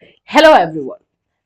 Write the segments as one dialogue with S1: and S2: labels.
S1: Hello everyone.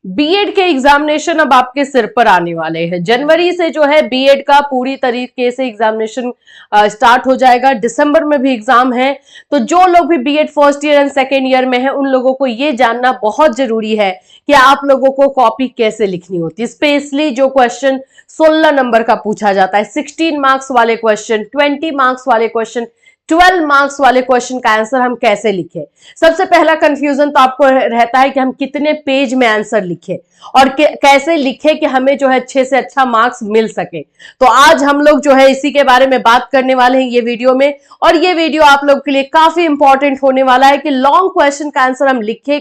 S1: BEd के examination अब आपके सिर पर आने वाले हैं। जनवरी से जो है बीएड का पूरी तरीके से एग्जामिनेशन स्टार्ट हो जाएगा। दिसंबर में भी एग्जाम है। तो जो लोग भी BEd first year and second year में है उन लोगों को ये जानना बहुत जरूरी है कि आप लोगों को कॉपी कैसे लिखनी होती है। स्पेशली जो क्वेश्चन 16 नंबर का पूछा जाता है, 16 मार्क्स वाले क्वेश्चन, 20 मार्क्स वाले क्वेश्चन, 12 मार्क्स वाले क्वेश्चन का आंसर हम कैसे लिखें। सबसे पहला कंफ्यूजन तो आपको रहता है कि हम कितने पेज में आंसर लिखें और कैसे लिखें कि हमें जो है अच्छे से अच्छा मार्क्स मिल सके। तो आज हम लोग जो है इसी के बारे में बात करने वाले हैं ये वीडियो में। और ये वीडियो आप लोग के लिए काफी इंपॉर्टेंट होने वाला है कि लॉन्ग क्वेश्चन का आंसर हम लिखें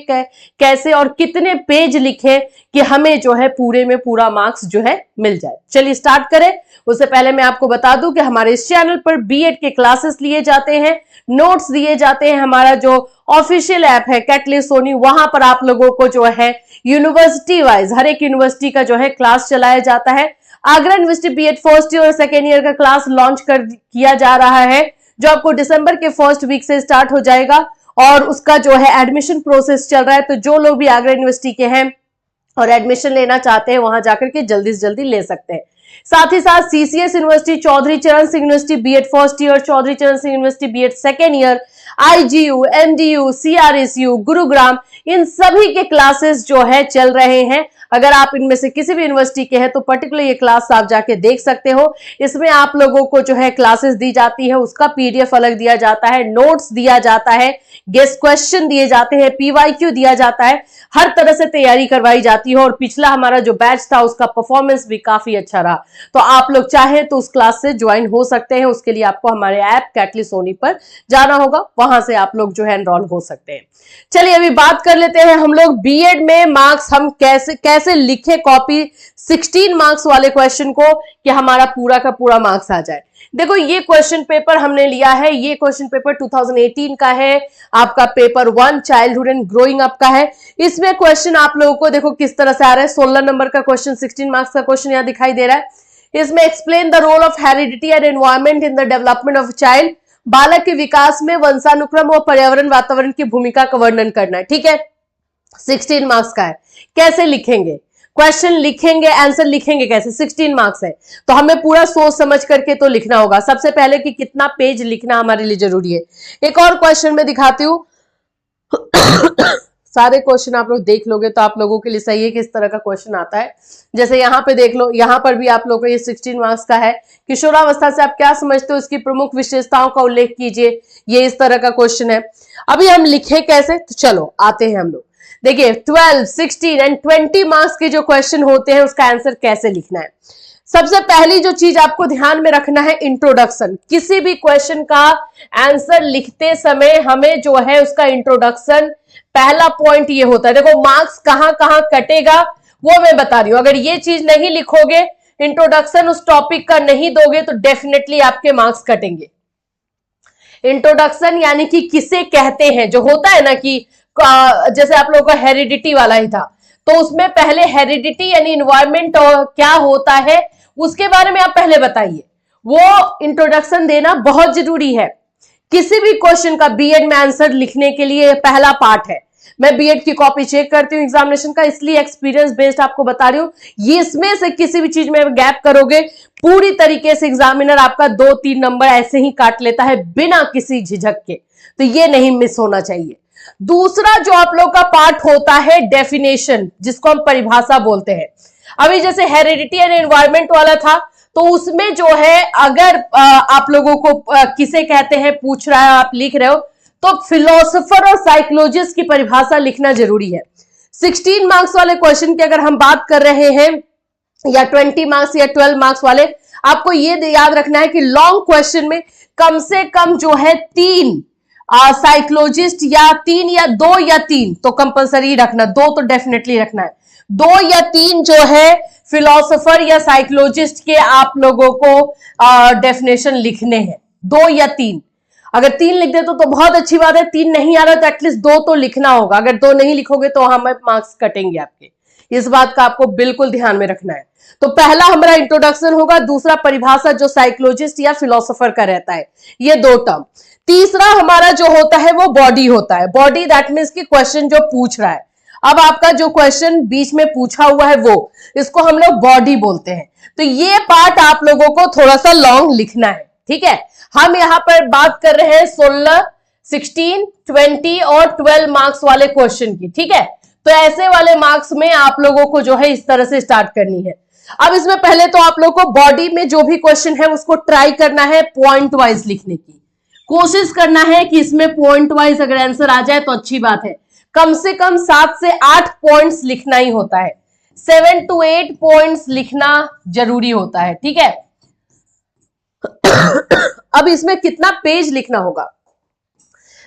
S1: कैसे और कितने पेज लिखें कि हमें जो है पूरे में पूरा मार्क्स जो है मिल जाए। चलिए स्टार्ट करें। उससे पहले मैं आपको बता दूं कि हमारे इस चैनल पर बीएड के क्लासेस लिए जाते हैं, नोट्स दिए जाते हैं। हमारा जो ऑफिशियल ऐप है कैटलिस्ट सोनी, वहां पर आप लोगों को जो है यूनिवर्सिटी वाइज हर एक यूनिवर्सिटी का जो है क्लास चलाया जाता है। Agra university BEd first year और सेकेंड ईयर का क्लास लॉन्च किया जा रहा है, जो आपको दिसंबर के फर्स्ट वीक से स्टार्ट हो जाएगा और उसका जो है एडमिशन प्रोसेस चल रहा है। तो जो लोग भी आगरा यूनिवर्सिटी के हैं और एडमिशन लेना चाहते हैं वहां जाकर के जल्दी से जल्दी ले सकते हैं। साथ ही साथ CCS university, Chaudhary Charan Singh university BEd first year, Chaudhary Charan Singh university BEd second year, IGU, MDU, CRSU, Gurugram, इन सभी के क्लासेस जो है चल रहे हैं। अगर आप इनमें से किसी भी यूनिवर्सिटी के हैं तो पर्टिकुलर ये क्लास आप जाके देख सकते हो। इसमें आप लोगों को जो है क्लासेस दी जाती है, उसका पीडीएफ अलग दिया जाता है, नोट्स दिया जाता है, गेस्ट क्वेश्चन दिए जाते हैं, पीवाईक्यू दिया जाता है, हर तरह से तैयारी करवाई जाती है। और पिछला हमारा जो बैच था उसका परफॉर्मेंस भी काफी अच्छा रहा। तो आप लोग चाहें तो उस क्लास से ज्वाइन हो सकते हैं। उसके लिए आपको हमारे ऐप कैटलिस्ट सोनी पर जाना होगा, वहां से आप लोग जो है एनरोल हो सकते हैं। चलिए अभी बात कर लेते हैं हम लोग बीएड में मार्क्स हम कैसे लिखे कॉपी 16 मार्क्स वाले क्वेश्चन को कि हमारा पूरा का पूरा मार्क्स आ जाए। देखो ये क्वेश्चन पेपर हमने लिया है, ये क्वेश्चन पेपर 2018 का है, आपका paper 1 childhood and growing up का है। इसमें क्वेश्चन आप लोगों को देखो किस तरह से आ रहा है। 16 नंबर का क्वेश्चन, 16 मार्क्स का क्वेश्चन यहां दिखाई दे रहा है। इसमें explain the role of heredity and environment in the development of child. बालक के विकास में वंशानुक्रम और पर्यावरण वातावरण की भूमिका का वर्णन करना है। ठीक है, 16 मार्क्स का है। कैसे लिखेंगे क्वेश्चन, लिखेंगे आंसर लिखेंगे कैसे, 16 मार्क्स है तो हमें पूरा सोच समझ करके तो लिखना होगा। सबसे पहले कि कितना पेज लिखना हमारे लिए जरूरी है। एक और क्वेश्चन में दिखाती हूं सारे क्वेश्चन आप लोग देख लोगे तो आप लोगों के लिए सही है कि इस तरह का क्वेश्चन आता है। जैसे यहाँ पे देख लो, यहाँ पर भी आप लोगों को ये 16 मार्क्स का है। किशोरावस्था से आप क्या समझते हो, इसकी प्रमुख विशेषताओं का उल्लेख कीजिए। ये इस तरह का क्वेश्चन है। अभी हम लिखे कैसे, तो चलो आते हैं हम लोग। देखिए 12, 16 एंड 20 मार्क्स के जो क्वेश्चन होते हैं उसका आंसर कैसे लिखना है। सबसे पहली जो चीज आपको ध्यान में रखना है, इंट्रोडक्शन। किसी भी क्वेश्चन का आंसर लिखते समय हमें जो है उसका इंट्रोडक्शन, पहला पॉइंट ये होता है। देखो मार्क्स कहां कहां कटेगा वो मैं बता रही हूं। अगर ये चीज नहीं लिखोगे, इंट्रोडक्शन उस टॉपिक का नहीं दोगे तो डेफिनेटली आपके मार्क्स कटेंगे। इंट्रोडक्शन यानी कि किसे कहते हैं, जो होता है ना कि जैसे आप लोगों का हेरिडिटी वाला ही था, तो उसमें पहले हेरिडिटी यानी इन्वायरमेंट क्या होता है उसके बारे में आप पहले बताइए। वो इंट्रोडक्शन देना बहुत जरूरी है किसी भी क्वेश्चन का बीएड में आंसर लिखने के लिए। पहला पार्ट है। मैं बीएड की कॉपी चेक करती हूँ एग्जामिनेशन का, इसलिए एक्सपीरियंस बेस्ड आपको बता रही हूँ। ये इसमें से किसी भी चीज में गैप करोगे पूरी तरीके से एग्जामिनर आपका 2-3 नंबर ऐसे ही काट लेता है बिना किसी झिझक के। तो ये नहीं मिस होना चाहिए। दूसरा जो आप लोग का पार्ट होता है डेफिनेशन, जिसको हम परिभाषा बोलते हैं। अभी जैसे हेरिडिटी एंड एनवायरमेंट वाला था तो उसमें जो है अगर आप लोगों को किसे कहते हैं पूछ रहा है, आप लिख रहे हो, तो फिलोसोफर और साइकोलॉजिस्ट की परिभाषा लिखना जरूरी है। 16 मार्क्स वाले क्वेश्चन की अगर हम बात कर रहे हैं या 20 मार्क्स या 12 मार्क्स वाले, आपको ये याद रखना है कि लॉन्ग क्वेश्चन में कम से कम जो है 3 साइकोलॉजिस्ट या 3 या 2 या 3 तो कंपलसरी रखना, 2 तो डेफिनेटली रखना है। 2 या 3 जो है फिलोसोफर या साइकोलॉजिस्ट के आप लोगों को डेफिनेशन लिखने हैं। 2 या 3, अगर 3 लिख दे तो बहुत अच्छी बात है। 3 नहीं आ रहा तो एटलीस्ट 2 तो लिखना होगा। अगर 2 नहीं लिखोगे तो हमें मार्क्स कटेंगे आपके। इस बात का आपको बिल्कुल ध्यान में रखना है। तो पहला हमारा इंट्रोडक्शन होगा, दूसरा परिभाषा जो साइकोलॉजिस्ट या फिलोसोफर का रहता है, ये 2 टर्म। तीसरा हमारा जो होता है वो बॉडी होता है। बॉडी दैट मीन्स कि क्वेश्चन जो पूछ रहा है। अब आपका जो क्वेश्चन बीच में पूछा हुआ है वो, इसको हम लोग बॉडी बोलते हैं। तो ये पार्ट आप लोगों को थोड़ा सा लॉन्ग लिखना है, ठीक है। हम यहां पर बात कर रहे हैं 16, 16, 20 और 12 मार्क्स वाले क्वेश्चन की, ठीक है। तो ऐसे वाले मार्क्स में आप लोगों को जो है इस तरह से स्टार्ट करनी है। अब इसमें पहले तो आप लोगों को बॉडी में जो भी क्वेश्चन है उसको ट्राई करना है पॉइंट वाइज लिखने की कोशिश करना है कि इसमें पॉइंट वाइज अगर आंसर आ जाए तो अच्छी बात है। कम से कम 7 से 8 पॉइंट्स लिखना ही होता है, 7 to 8 पॉइंट्स लिखना जरूरी होता है, ठीक है। अब इसमें कितना पेज लिखना होगा,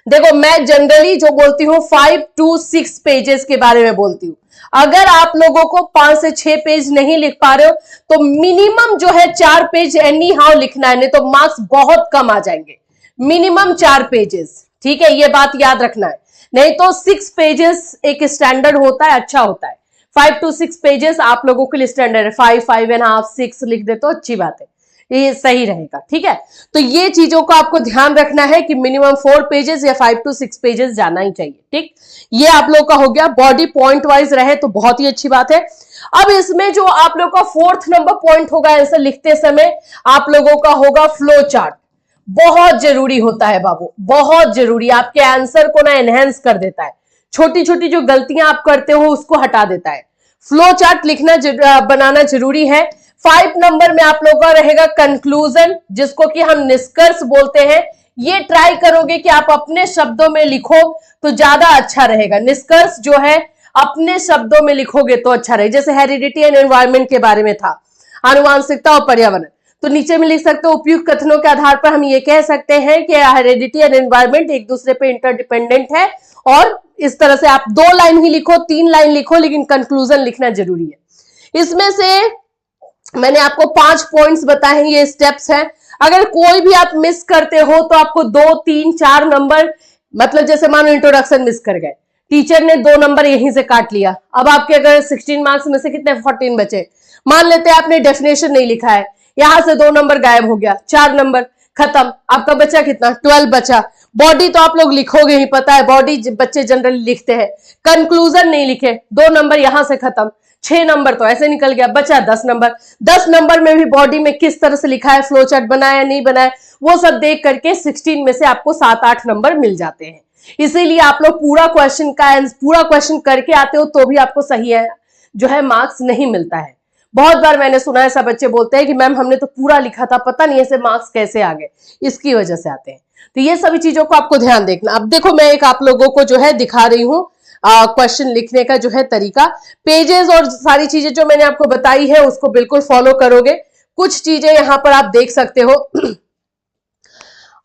S1: देखो मैं जनरली जो बोलती हूँ 5 to 6 पेजेस के बारे में बोलती हूँ। अगर आप लोगों को 5 से 6 पेज नहीं लिख पा रहे हो तो मिनिमम जो है 4 पेज एनी हाउ लिखना है, नहीं तो मार्क्स बहुत कम आ जाएंगे। मिनिमम 4 पेजेस, ठीक है, ये बात याद रखना है। नहीं तो 6 पेजेस एक स्टैंडर्ड होता है, अच्छा होता है। 5 to 6 पेजेस आप लोगों के लिए स्टैंडर्ड है। 5, 5.5, 6 लिख दे तो अच्छी बात है, ये सही रहेगा, ठीक है। तो ये चीजों को आपको ध्यान रखना है कि मिनिमम 4 पेजेस या 5 to 6 पेजेस जाना ही चाहिए, ठीक। ये आप लोग का हो गया। बॉडी पॉइंट वाइज रहे तो बहुत ही अच्छी बात है। अब इसमें जो आप लोग का 4th नंबर पॉइंट होगा आंसर लिखते समय, आप लोगों का होगा फ्लो चार्ट। बहुत जरूरी होता है बाबू, बहुत जरूरी, आपके आंसर को ना एनहेंस कर देता है। छोटी छोटी जो गलतियां आप करते हो उसको हटा देता है। फ्लो चार्ट लिखना बनाना जरूरी है। 5 नंबर में आप लोगों का रहेगा कंक्लूजन, जिसको कि हम निष्कर्ष बोलते हैं। ये ट्राई करोगे कि आप अपने शब्दों में लिखो तो ज्यादा अच्छा रहेगा। निष्कर्ष जो है अपने शब्दों में लिखोगे तो अच्छा रहेगा। जैसे हेरिडिटी एंड एनवायरमेंट के बारे में था, आनुवांशिकता और पर्यावरण, तो नीचे में लिख सकते हो उपयुक्त कथनों के आधार पर हम ये कह सकते हैं कि हेरिडिटी एंड एनवायरमेंट एक दूसरे पे इंटरडिपेंडेंट है। और इस तरह से आप 2 लाइन ही लिखो, 3 लाइन लिखो, लेकिन कंक्लूजन लिखना जरूरी है। इसमें से मैंने आपको 5 पॉइंट्स बताए हैं, ये स्टेप्स हैं। अगर कोई भी आप मिस करते हो तो आपको 2, 3, 4 नंबर, मतलब जैसे मानो इंट्रोडक्शन मिस कर गए, टीचर ने 2 नंबर यहीं से काट लिया। अब आपके अगर 16 मार्क्स में से कितने 14 बचे, मान लेते हैं आपने डेफिनेशन नहीं लिखा है, यहां से 2 नंबर गायब हो गया, 4 नंबर खत्म। आपका बचा कितना, 12 बचा। बॉडी तो आप लोग लिखोगे ही, पता है बॉडी बच्चे जनरली लिखते हैं। कंक्लूजन नहीं लिखे, 2 नंबर यहां से खत्म, 6 नंबर तो ऐसे निकल गया, बचा 10 नंबर। 10 नंबर में भी बॉडी में किस तरह से लिखा है, फ्लो चार्ट बनाया नहीं बनाया, वो सब देख करके 16 में से आपको 7-8 नंबर मिल जाते हैं। इसीलिए आप लोग पूरा क्वेश्चन करके आते हो तो भी आपको सही है जो है मार्क्स नहीं मिलता है। बहुत बार मैंने सुना है सब बच्चे बोलते हैं कि मैम हमने तो पूरा लिखा था, पता नहीं ऐसे मार्क्स कैसे आ गए, इसकी वजह से आते हैं। तो ये सभी चीजों को आपको ध्यान देखना। अब देखो मैं एक आप लोगों को जो है दिखा रही हूँ क्वेश्चन लिखने का जो है तरीका। पेजेस और सारी चीजें जो मैंने आपको बताई है उसको बिल्कुल फॉलो करोगे। कुछ चीजें यहां पर आप देख सकते हो,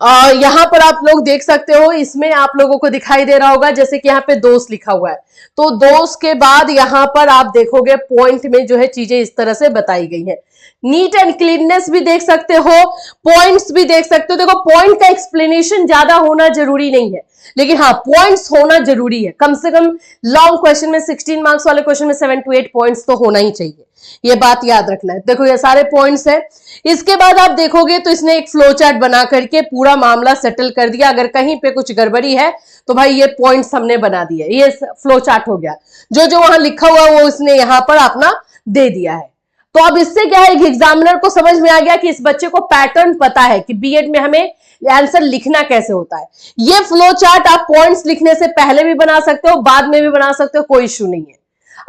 S1: यहां पर आप लोग देख सकते हो, इसमें आप लोगों को दिखाई दे रहा होगा जैसे कि यहाँ पे दोस्त लिखा हुआ है, तो दोस्त के बाद यहां पर आप देखोगे पॉइंट में जो है चीजें इस तरह से बताई गई हैं। नीट एंड क्लीननेस भी देख सकते हो, पॉइंट्स भी देख सकते हो। देखो पॉइंट का एक्सप्लेनेशन ज्यादा होना जरूरी नहीं है, लेकिन हाँ पॉइंट्स होना जरूरी है। कम से कम लॉन्ग क्वेश्चन में 16 मार्क्स वाले क्वेश्चन में 7 to 8 पॉइंट्स तो होना ही चाहिए, ये बात याद रखना है। देखो ये सारे पॉइंट्स हैं। इसके बाद आप देखोगे तो इसने एक फ्लो चार्ट बना करके पूरा मामला सेटल कर दिया। अगर कहीं पे कुछ गड़बड़ी है तो भाई ये पॉइंट्स हमने बना दिए, ये फ्लो चार्ट हो गया। जो जो वहां लिखा हुआ वो इसने यहां पर अपना दे दिया है। तो अब इससे क्या है, एग्जामिनर को समझ में आ गया कि इस बच्चे को पैटर्न पता है कि बीएड में हमें आंसर लिखना कैसे होता है। ये फ्लो चार्ट आप पॉइंट्स लिखने से पहले भी बना सकते हो, बाद में भी बना सकते हो, कोई इश्यू नहीं है।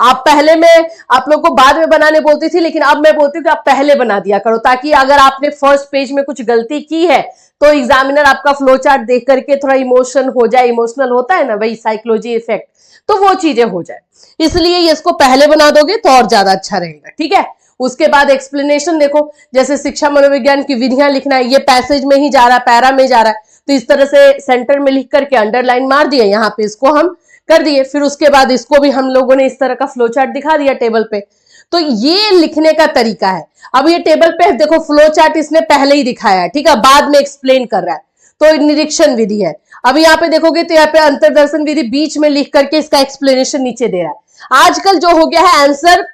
S1: आप पहले में आप लोग को बाद में बनाने बोलती थी, लेकिन अब मैं बोलती हूँ कि आप पहले बना दिया करो, ताकि अगर आपने फर्स्ट पेज में कुछ गलती की है तो एग्जामिनर आपका फ्लो चार्ट देख करके थोड़ा इमोशन हो जाए, इमोशनल होता है ना भाई, साइकोलॉजी इफेक्ट, तो वो चीजें हो जाए। इसलिए इसको पहले बना दोगे तो और ज्यादा अच्छा रहेगा, ठीक है। उसके बाद एक्सप्लेनेशन देखो, जैसे शिक्षा मनोविज्ञान की विधियां लिखना है, ये पैसेज में ही जा रहा है, पैरा में जा रहा है, तो इस तरह से सेंटर में लिख करके अंडरलाइन मार दिया, यहाँ पे इसको हम कर दिए। फिर उसके बाद इसको भी हम लोगों ने इस तरह का फ्लो चार्ट दिखा दिया टेबल पे। तो ये लिखने का तरीका है। अब ये टेबल पे देखो फ्लो चार्ट इसने पहले ही दिखाया है, ठीक है, बाद में एक्सप्लेन कर रहा है, तो निरीक्षण विधि है। अब यहाँ पे देखोगे तो यहाँ पे अंतर्दर्शन विधि बीच में लिख करके इसका एक्सप्लेनेशन नीचे दे रहा है। आजकल जो हो गया है, आंसर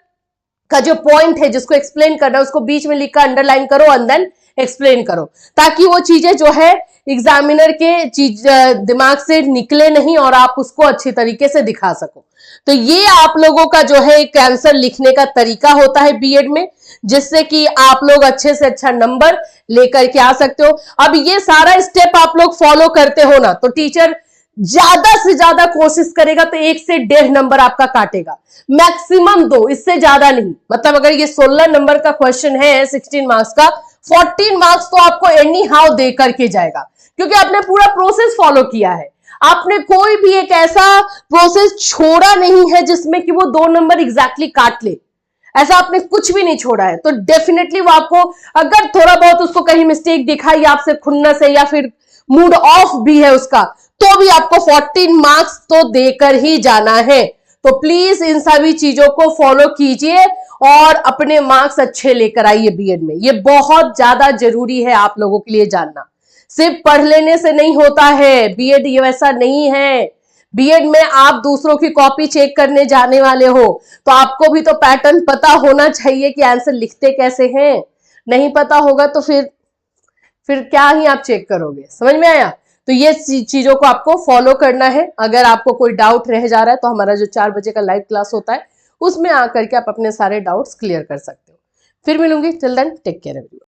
S1: का जो पॉइंट है जिसको एक्सप्लेन करना है उसको बीच में लिखकर अंडरलाइन करो एंड देन एक्सप्लेन करो, ताकि वो चीजें जो है एग्जामिनर के चीज दिमाग से निकले नहीं और आप उसको अच्छी तरीके से दिखा सको। तो ये आप लोगों का जो है एक आंसर लिखने का तरीका होता है बीएड में, जिससे कि आप लोग अच्छे से अच्छा नंबर लेकर के आ सकते हो। अब ये सारा स्टेप आप लोग फॉलो करते हो ना, तो टीचर ज्यादा से ज्यादा कोशिश करेगा तो 1 से 1.5 नंबर आपका काटेगा, मैक्सिमम 2, इससे ज्यादा नहीं। मतलब अगर ये 16 नंबर का क्वेश्चन है 16 मार्क्स का, 14 मार्क्स तो आपको एनी हाउ दे करके जाएगा, क्योंकि आपने पूरा प्रोसेस फॉलो किया है। आपने कोई भी एक ऐसा प्रोसेस छोड़ा नहीं है जिसमें कि वो 2 नंबर एग्जैक्टली काट ले, ऐसा आपने कुछ भी नहीं छोड़ा है। तो डेफिनेटली वो आपको, अगर थोड़ा बहुत उसको कहीं मिस्टेक दिखाई आपसे खुन्नस है या फिर मूड ऑफ भी है उसका, तो भी आपको 14 मार्क्स तो देकर ही जाना है। तो प्लीज इन सभी चीजों को फॉलो कीजिए और अपने मार्क्स अच्छे लेकर आइए बीएड में। ये बहुत ज्यादा जरूरी है आप लोगों के लिए जानना। सिर्फ पढ़ लेने से नहीं होता है बीएड, ये वैसा नहीं है। बीएड में आप दूसरों की कॉपी चेक करने जाने वाले हो, तो आपको भी तो पैटर्न पता होना चाहिए कि आंसर लिखते कैसे हैं। नहीं पता होगा तो फिर क्या ही आप चेक करोगे। समझ में आया? तो ये चीजों को आपको फॉलो करना है। अगर आपको कोई डाउट रह जा रहा है तो हमारा जो 4 बजे का लाइव क्लास होता है उसमें आकर के आप अपने सारे डाउट्स क्लियर कर सकते हो। फिर मिलूंगी, till then take care everyone.